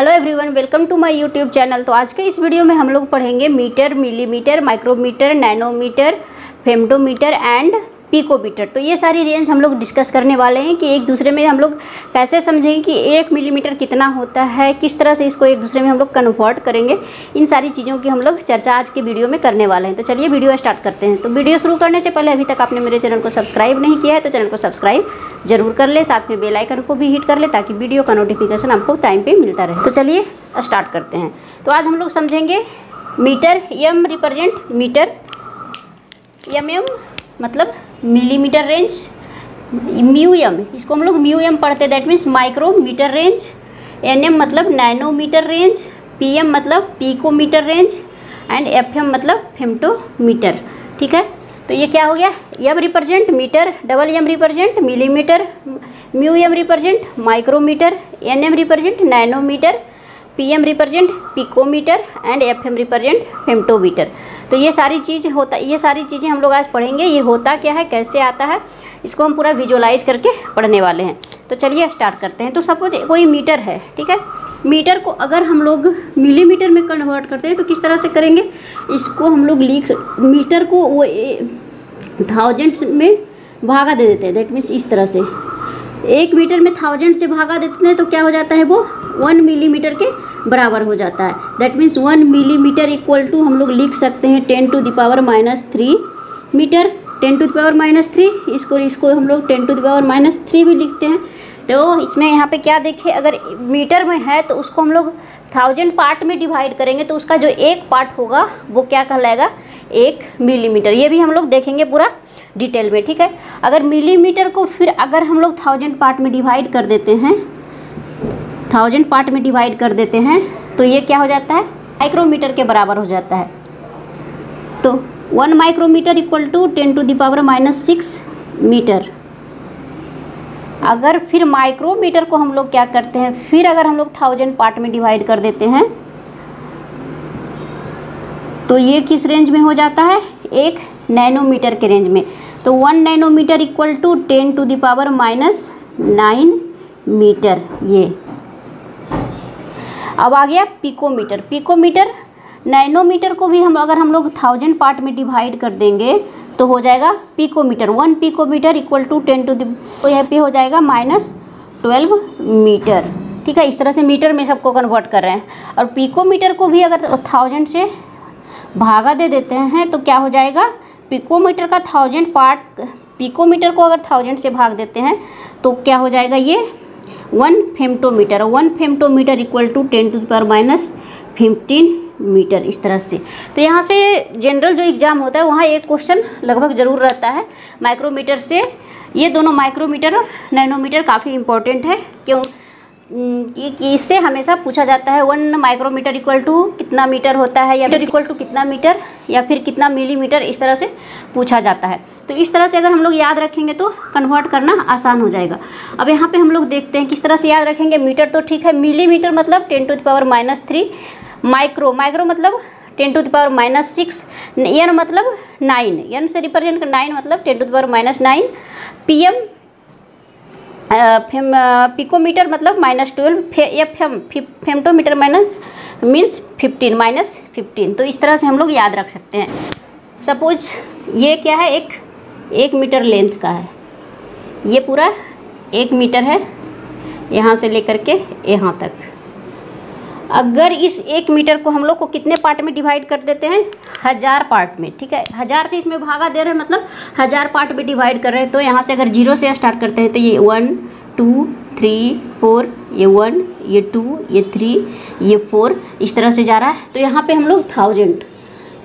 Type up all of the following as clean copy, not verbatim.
Hello everyone, welcome to my YouTube channel. तो आज के इस वीडियो में हम लोग पढ़ेंगे metre, millimetre, micrometre, nanometre, femtometre and picometre. तो ये सारी रेंज हम लोग डिस्कस करने वाले हैं कि एक दूसरे में हम लोग कैसे समझेंगे कि 1 मिलीमीटर कितना होता है, किस तरह से इसको एक दूसरे में हम लोग कन्वर्ट करेंगे। इन सारी चीज़ों की हम लोग चर्चा आज के वीडियो में करने वाले हैं। तो चलिए वीडियो स्टार्ट करते हैं। तो वीडियो शुरू करने से पहले अभी तक आपने मेरे चैनल को सब्सक्राइब नहीं किया है तो चैनल को सब्सक्राइब जरूर कर ले, साथ में बेल आइकन को भी हिट कर ले ताकि वीडियो का नोटिफिकेशन आपको टाइम पे मिलता रहे। तो चलिए स्टार्ट करते हैं। तो आज हम लोग समझेंगे metre, M represent metre, M मतलब मिलीमीटर रेंज, म्यू एम इसको हम लोग म्यू एम पढ़ते हैं, that means micrometre range, N मतलब नैनोमीटर रेंज, पी एम मतलब picometre range and F M मतलब फेम्टोमीटर। ठीक है, तो ये क्या हो गया, M represent metre, double M represent millimetre, mu M represent micrometre, N M represent nanometre, P M represent picometre and F M represent फेम्टोमीटर। तो ये सारी चीज़ें हम लोग आज पढ़ेंगे। ये होता क्या है, कैसे आता है, इसको हम पूरा विजुअलाइज करके पढ़ने वाले हैं। तो चलिए स्टार्ट करते हैं। तो सपोज कोई मीटर है, ठीक है, मीटर को अगर हम लोग मिलीमीटर में कन्वर्ट करते हैं तो किस तरह से करेंगे, इसको हम लोग मीटर को वो थाउजेंड्स में भागा दे देते हैं, दैट मीन्स इस तरह से 1 मीटर में 1000 से भागा देते हैं तो क्या हो जाता है, वो 1 मिलीमीटर के बराबर हो जाता है। That means 1 millimetre equal to हम लोग लिख सकते हैं 10⁻³ मीटर, 10⁻³ इसको हम लोग 10⁻³ भी लिखते हैं। तो इसमें यहाँ पे क्या देखें, अगर मीटर में है तो उसको हम लोग 1000 पार्ट में डिवाइड करेंगे तो उसका जो एक पार्ट होगा वो क्या कहलाएगा, 1 मिलीमीटर। ये भी हम लोग देखेंगे पूरा डिटेल में। ठीक है, अगर मिलीमीटर को फिर अगर हम लोग 1000 पार्ट में डिवाइड कर देते हैं, 1000 पार्ट में डिवाइड कर देते हैं तो ये क्या हो जाता है, माइक्रोमीटर के बराबर हो जाता है। तो 1 माइक्रोमीटर इक्वल टू 10⁻⁻6 मीटर। अगर फिर माइक्रोमीटर को हम लोग क्या करते हैं, फिर अगर हम लोग 1000 पार्ट में डिवाइड कर देते हैं तो ये किस रेंज में हो जाता है, 1 नैनोमीटर के रेंज में। तो 1 नैनोमीटर इक्वल टू 10⁻⁹ मीटर। ये अब आ गया पिकोमीटर। पिकोमीटर, नैनोमीटर को भी अगर हम लोग 1000 पार्ट में डिवाइड कर देंगे तो हो जाएगा पिकोमीटर। 1 पिकोमीटर इक्वल टू 10 तो यहाँ पे हो जाएगा -12 मीटर। ठीक है, इस तरह से मीटर में सबको कन्वर्ट कर रहे हैं। और पिकोमीटर को भी अगर 1000 से भागा दे देते हैं तो क्या हो जाएगा, पिकोमीटर का 1000 पार्ट, पिकोमीटर को अगर 1000 से भाग देते हैं तो क्या हो जाएगा, ये 1 फेम्टोमीटर। 1 फेम्टोमीटर इक्वल टू 10⁻15 मीटर, इस तरह से। तो यहाँ से जनरल जो एग्ज़ाम होता है वहाँ एक क्वेश्चन लगभग ज़रूर रहता है माइक्रोमीटर से। ये दोनों माइक्रोमीटर और नैनोमीटर काफ़ी इंपॉर्टेंट है, क्यों कि इससे हमेशा पूछा जाता है 1 माइक्रोमीटर इक्वल टू कितना मीटर होता है, या मीटर इक्वल टू कितना मीटर, या फिर कितना मिलीमीटर, इस तरह से पूछा जाता है। तो इस तरह से अगर हम लोग याद रखेंगे तो कन्वर्ट करना आसान हो जाएगा। अब यहाँ पे हम लोग देखते हैं किस तरह से याद रखेंगे। मीटर तो ठीक है, मिलीमीटर मतलब 10⁻⁻3, माइक्रो मतलब 10⁻⁻6, एन मतलब 9, एन से रिप्रेजेंट 9 मतलब 10⁻⁹, पीएम पिकोमीटर मतलब -12, एफ एम फेम्टोमीटर मीन्स 15 तो इस तरह से हम लोग याद रख सकते हैं। सपोज ये क्या है, 1 मीटर लेंथ का है, ये पूरा 1 मीटर है यहाँ से लेकर के यहाँ तक। अगर इस 1 मीटर को हम लोग को कितने पार्ट में डिवाइड कर देते हैं, 1000 पार्ट में। ठीक है, 1000 से इसमें भागा दे रहे हैं मतलब 1000 पार्ट में डिवाइड कर रहे हैं। तो यहाँ से अगर 0 से स्टार्ट करते हैं तो ये 1 2 3 4, ये 1 ये 2 ये 3 ये 4, इस तरह से जा रहा है। तो यहाँ पे हम लोग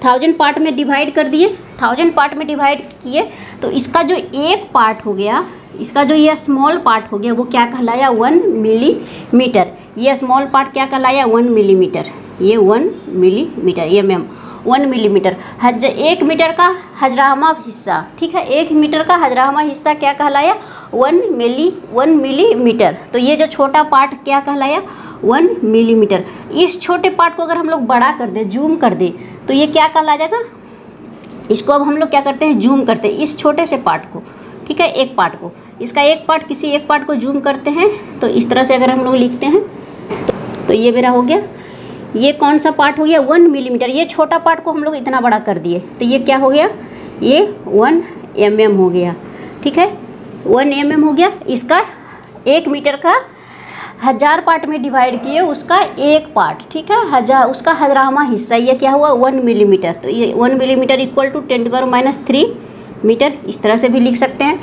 1000 पार्ट में डिवाइड कर दिए, 1000 पार्ट में डिवाइड किए तो इसका जो एक पार्ट हो गया, इसका जो ये स्मॉल पार्ट हो गया वो क्या कहलाया, 1 मिलीमीटर। ये स्मॉल पार्ट क्या कहलाया, 1 मिलीमीटर। ये 1 मिलीमीटर, ये मैम 1 मिलीमीटर। 1 मीटर का 1000वां हिस्सा, ठीक है, 1 मीटर का 1000वां हिस्सा क्या कहलाया, 1 मिलीमीटर। तो ये जो छोटा पार्ट क्या कहलाया, 1 मिलीमीटर। इस छोटे पार्ट को अगर हम लोग बड़ा कर दे, जूम कर दे तो ये क्या कहला जाएगा, इसको अब हम लोग क्या करते हैं, जूम करते हैं इस छोटे से पार्ट को। ठीक है, एक पार्ट को, इसका एक पार्ट, किसी एक पार्ट को जूम करते हैं तो इस तरह से अगर हम लोग लिखते हैं तो ये मेरा हो गया, ये कौन सा पार्ट हो गया 1 मिलीमीटर। ये छोटा पार्ट को हम लोग इतना बड़ा कर दिए, तो ये क्या हो गया, ये 1 mm हो गया। ठीक है, 1 mm हो गया। इसका 1 मीटर का 1000 पार्ट में डिवाइड किए उसका एक पार्ट, ठीक है, 1000 उसका 1000वां हिस्सा, ये क्या हुआ 1 मिलीमीटर। तो ये 1 मिलीमीटर इक्वल टू 10⁻³ मीटर, इस तरह से भी लिख सकते हैं।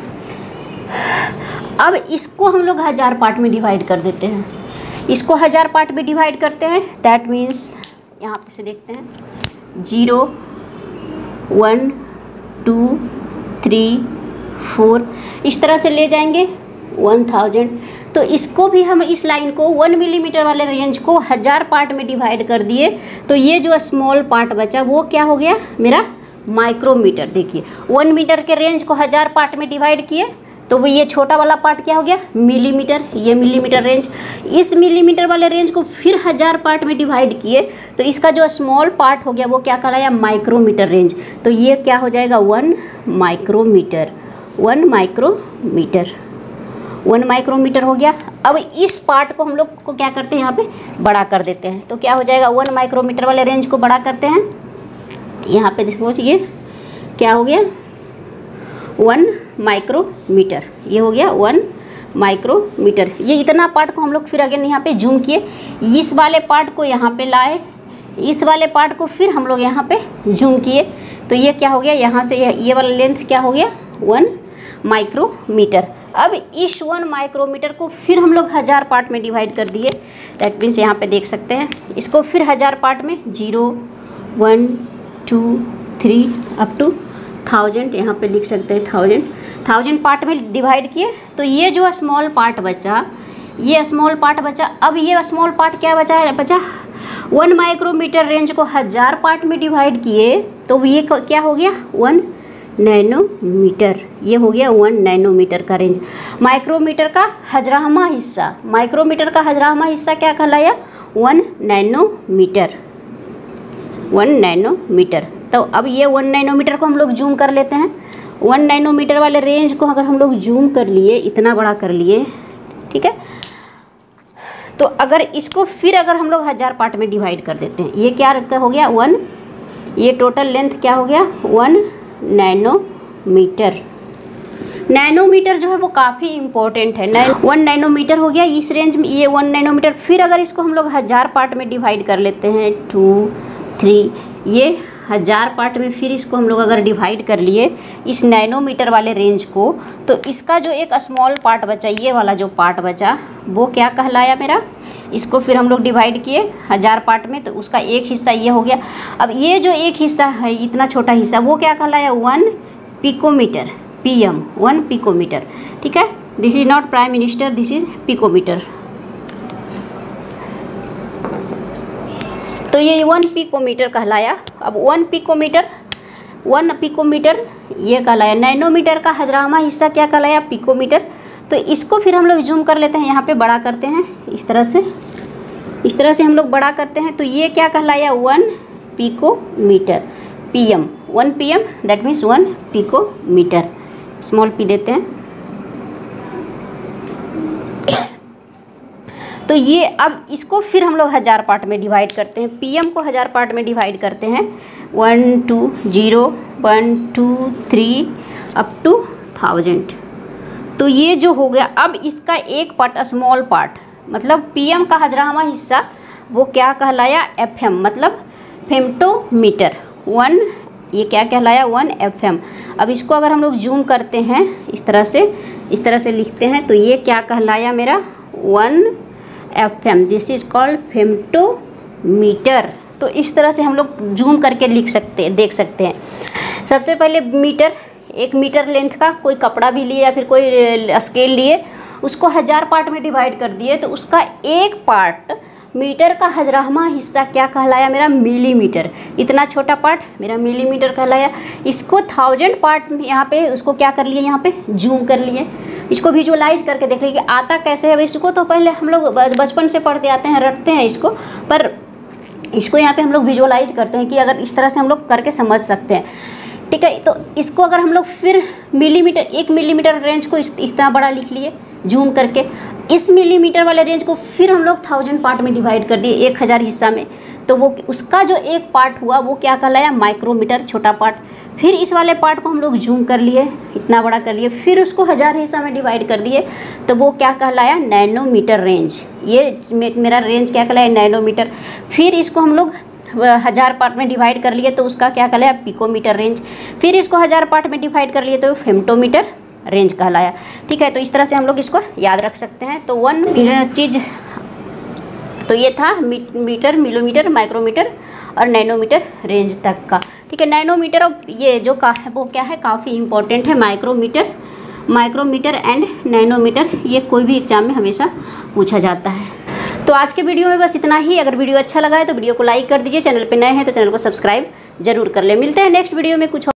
अब इसको हम लोग 1000 पार्ट में डिवाइड कर देते हैं, इसको 1000 पार्ट में डिवाइड करते हैं। दैट मीन्स यहाँ पे से देखते हैं 0 1 2 3 4, इस तरह से ले जाएंगे 1000। तो इसको भी हम, इस लाइन को 1 मिलीमीटर वाले रेंज को 1000 पार्ट में डिवाइड कर दिए, तो ये जो स्मॉल पार्ट बचा वो क्या हो गया मेरा माइक्रोमीटर। देखिए 1 मीटर के रेंज को 1000 पार्ट में डिवाइड किए, तो वो ये छोटा वाला पार्ट क्या हो गया मिलीमीटर, ये मिलीमीटर रेंज। इस मिलीमीटर वाले रेंज को फिर 1000 पार्ट में डिवाइड किए, तो इसका जो स्मॉल पार्ट हो गया वो क्या कहलाया माइक्रोमीटर रेंज। तो ये क्या हो जाएगा 1 माइक्रोमीटर, 1 माइक्रोमीटर, 1 माइक्रोमीटर हो गया। अब इस पार्ट को हम लोग को क्या करते हैं यहाँ पे बड़ा कर देते हैं, तो क्या हो जाएगा 1 माइक्रोमीटर वाले रेंज को बड़ा करते हैं। यहाँ पे देखो ये क्या हो गया 1 माइक्रोमीटर, ये हो गया 1 माइक्रोमीटर। ये इतना पार्ट को हम लोग फिर अगेन यहाँ पे जूम किए, इस वाले पार्ट को यहाँ पे लाए, इस वाले पार्ट को फिर हम लोग यहाँ पे जूम किए, तो ये क्या हो गया यहाँ से ये वाला लेंथ क्या हो गया 1 माइक्रोमीटर। अब इस 1 माइक्रोमीटर को फिर हम लोग 1000 पार्ट में डिवाइड कर दिए। दैट मीन्स यहाँ पे देख सकते हैं इसको फिर 1000 पार्ट में 0 1 2 3 अप टू 1000, यहाँ पे लिख सकते हैं 1000 पार्ट में डिवाइड किए। तो ये जो स्मॉल पार्ट बचा, ये स्मॉल पार्ट बचा। अब ये स्मॉल पार्ट क्या बचा 1 माइक्रोमीटर रेंज को 1000 पार्ट में डिवाइड किए, तो ये क्या हो गया 1 नैनोमीटर, ये हो गया 1 नैनोमीटर का रेंज। माइक्रोमीटर का 1000वां हिस्सा, माइक्रोमीटर का 1000वां हिस्सा क्या कहलाया 1 नैनोमीटर, 1 नैनोमीटर। तो अब ये 1 नैनोमीटर को हम लोग जूम कर लेते हैं। 1 नैनोमीटर वाले रेंज को अगर हम लोग जूम कर लिए, इतना बड़ा कर लिए, ठीक है, तो अगर इसको फिर अगर हम लोग 1000 पार्ट में डिवाइड कर देते हैं, ये क्या हो गया 1, ये टोटल लेंथ क्या हो गया 1 नैनोमीटर। नैनोमीटर जो है वो काफ़ी इंपॉर्टेंट है। 1 नैनोमीटर हो गया इस रेंज में, ये 1 नैनोमीटर। फिर अगर इसको हम लोग 1000 पार्ट में डिवाइड कर लेते हैं 2 3, ये 1000 पार्ट में फिर इसको हम लोग अगर डिवाइड कर लिए इस नैनोमीटर वाले रेंज को, तो इसका जो एक स्मॉल पार्ट बचा, ये वाला जो पार्ट बचा वो क्या कहलाया मेरा, इसको फिर हम लोग डिवाइड किए 1000 पार्ट में, तो उसका एक हिस्सा ये हो गया। अब ये जो एक हिस्सा है इतना छोटा हिस्सा वो क्या कहलाया 1 पिकोमीटर, PM 1 पिकोमीटर। ठीक है, this is not prime minister, this is picometre. तो ये 1 पिकोमीटर कहलाया। अब 1 पिकोमीटर ये कहलाया। नैनोमीटर का 1000वां हिस्सा क्या कहलाया पिकोमीटर। तो इसको फिर हम लोग जूम कर लेते हैं, यहाँ पे बड़ा करते हैं इस तरह से हम लोग बड़ा करते हैं। तो ये क्या कहलाया 1 picometre, PM 1 PM, that means 1 picometre. Small p देते हैं। तो ये अब इसको फिर हम लोग 1000 पार्ट में डिवाइड करते हैं। PM को 1000 पार्ट में डिवाइड करते हैं 1 2 0 1 2 3 अप टू 1000। तो ये जो हो गया, अब इसका एक पार्ट स्मॉल पार्ट मतलब PM का 1000वां हिस्सा वो क्या कहलाया FM, मतलब फेम्टोमीटर 1, ये क्या कहलाया 1 FM। अब इसको अगर हम लोग जूम करते हैं इस तरह से लिखते हैं, तो ये क्या कहलाया मेरा 1 FM, दिस इज कॉल्ड फेम्टोमीटर। तो इस तरह से हम लोग जूम करके देख सकते हैं। सबसे पहले मीटर, 1 मीटर लेंथ का कोई कपड़ा भी लिए या फिर कोई स्केल लिए, उसको 1000 पार्ट में डिवाइड कर दिए, तो उसका एक पार्ट मीटर का 1000वां हिस्सा क्या कहलाया मेरा मिलीमीटर। इतना छोटा पार्ट मेरा मिलीमीटर कहलाया। इसको 1000 पार्ट यहाँ पे उसको क्या कर लिए, यहाँ पे जूम कर लिए। इसको विजुअलाइज करके देख लीजिए कि आता कैसे है। इसको तो पहले हम लोग बचपन से पढ़ते आते हैं, रटते हैं इसको, पर इसको यहाँ पे हम लोग विजुअलाइज करते हैं कि अगर इस तरह से हम लोग करके समझ सकते हैं। ठीक है, तो इसको अगर हम लोग फिर मिलीमीटर, 1 मिलीमीटर रेंज को इतना बड़ा लिख लिए जूम करके। इस मिलीमीटर वाले रेंज को फिर हम लोग 1000 पार्ट में डिवाइड कर दिए, 1000 हिस्सा में। तो वो उसका जो एक पार्ट हुआ वो क्या कहलाया, माइक्रोमीटर, छोटा पार्ट। फिर इस वाले पार्ट को हम लोग जूम कर लिए, इतना बड़ा कर लिए, फिर उसको 1000 हिस्सा में डिवाइड कर दिए, तो वो क्या कहलाया, नैनोमीटर रेंज। ये मेरा रेंज क्या कहलाया, नैनोमीटर। फिर इसको हम लोग 1000 पार्ट में डिवाइड कर लिए तो उसका क्या कहलाया, पिकोमीटर रेंज। फिर इसको 1000 पार्ट में डिवाइड कर लिए तो फेम्टोमीटर रेंज कहलाया। ठीक है, तो इस तरह से हम लोग इसको याद रख सकते हैं। तो वन चीज़ तो ये था मीटर, मिलीमीटर, माइक्रोमीटर और नैनोमीटर रेंज तक का। ठीक है, नैनोमीटर और ये जो का है वो क्या है, काफ़ी इंपॉर्टेंट है। माइक्रोमीटर एंड नैनोमीटर, ये कोई भी एग्जाम में हमेशा पूछा जाता है। तो आज के वीडियो में बस इतना ही। अगर वीडियो अच्छा लगा है तो वीडियो को लाइक कर दीजिए, चैनल पे नए हैं तो चैनल को सब्सक्राइब जरूर कर ले। मिलते हैं नेक्स्ट वीडियो में कुछ